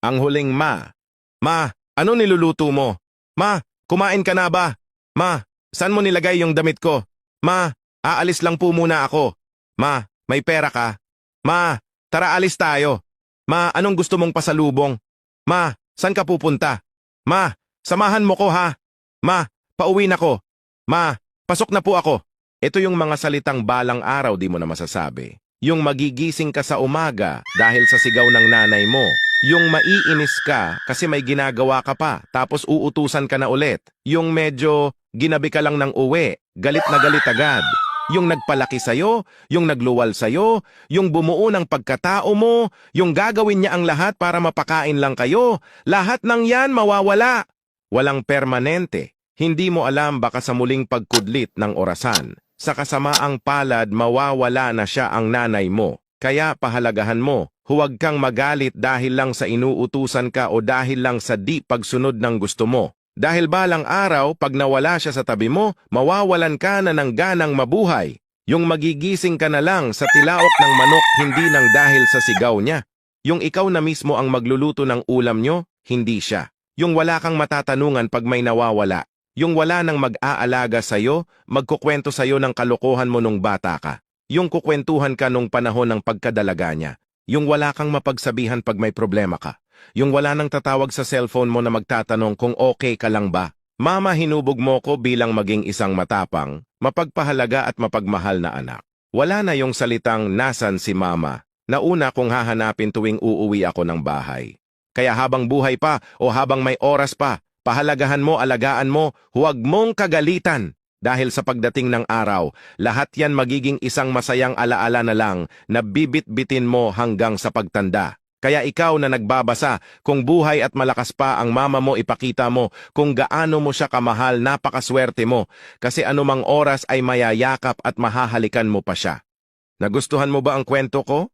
Ang huling ma. Ma, ano niluluto mo? Ma, kumain ka na ba? Ma, saan mo nilagay yung damit ko? Ma, aalis lang po muna ako. Ma, may pera ka? Ma, tara alis tayo. Ma, anong gusto mong pasalubong? Ma, saan ka pupunta? Ma, samahan mo ko ha. Ma, pauwi na ko. Ma, pasok na po ako. Ito yung mga salitang balang araw di mo na masasabi. Yung magigising ka sa umaga dahil sa sigaw ng nanay mo. Yung maiinis ka kasi may ginagawa ka pa tapos uutusan ka na ulit. Yung medyo ginabi ka lang ng uwi, galit na galit agad. Yung nagpalaki sa'yo, yung nagluwal sa'yo, yung bumuo ng pagkatao mo, yung gagawin niya ang lahat para mapakain lang kayo. Lahat ng yan mawawala. Walang permanente. Hindi mo alam baka sa muling pagkudlit ng orasan. Sa kasamaang palad mawawala na siya ang nanay mo. Kaya pahalagahan mo. Huwag kang magalit dahil lang sa inuutusan ka o dahil lang sa di pagsunod ng gusto mo. Dahil balang araw, pag nawala siya sa tabi mo, mawawalan ka na ng ganang mabuhay. Yung magigising ka na lang sa tilaok ng manok hindi nang dahil sa sigaw niya. Yung ikaw na mismo ang magluluto ng ulam nyo, hindi siya. Yung wala kang matatanungan pag may nawawala. Yung wala nang mag-aalaga sa'yo, magkukwento sa'yo ng kalokohan mo nung bata ka. Yung kukwentuhan ka nung panahon ng pagkadalaga niya. Yung wala kang mapagsabihan pag may problema ka. Yung wala nang tatawag sa cellphone mo na magtatanong kung okay ka lang ba. Mama, hinubog mo ko bilang maging isang matapang, mapagpahalaga at mapagmahal na anak. Wala na yung salitang nasan si mama na una kong hahanapin tuwing uuwi ako ng bahay. Kaya habang buhay pa o habang may oras pa, pahalagahan mo, alagaan mo, huwag mong kagalitan. Dahil sa pagdating ng araw, lahat yan magiging isang masayang alaala na lang na bibit-bitin mo hanggang sa pagtanda. Kaya ikaw na nagbabasa, kung buhay at malakas pa ang mama mo, ipakita mo kung gaano mo siya kamahal, napakaswerte mo. Kasi anumang oras ay mayayakap at mahahalikan mo pa siya. Nagustuhan mo ba ang kwento ko?